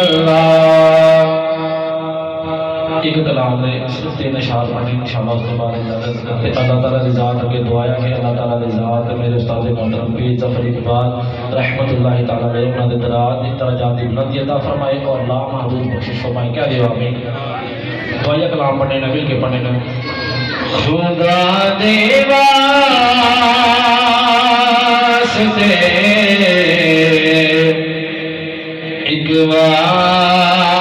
اللہ ایک کلام نے صرف 3 اشعار پڑھنے انشاءاللہ اس کے بعد اجازت کرتے اللہ تعالیٰ کی ذات کے دعایا کہ اللہ تعالیٰ کی ذات میرے استاد محترم پیر ظفر اقبال رحمت اللہ تعالیٰ علیہ انہوں نے درجات بلندی عطا فرمائے اور لا محدود بخشش فرمائے کیا دیو آمین دعایا کلام پڑھنے نہ مل کے پڑھنے نہ خدا دے واسطے اقبال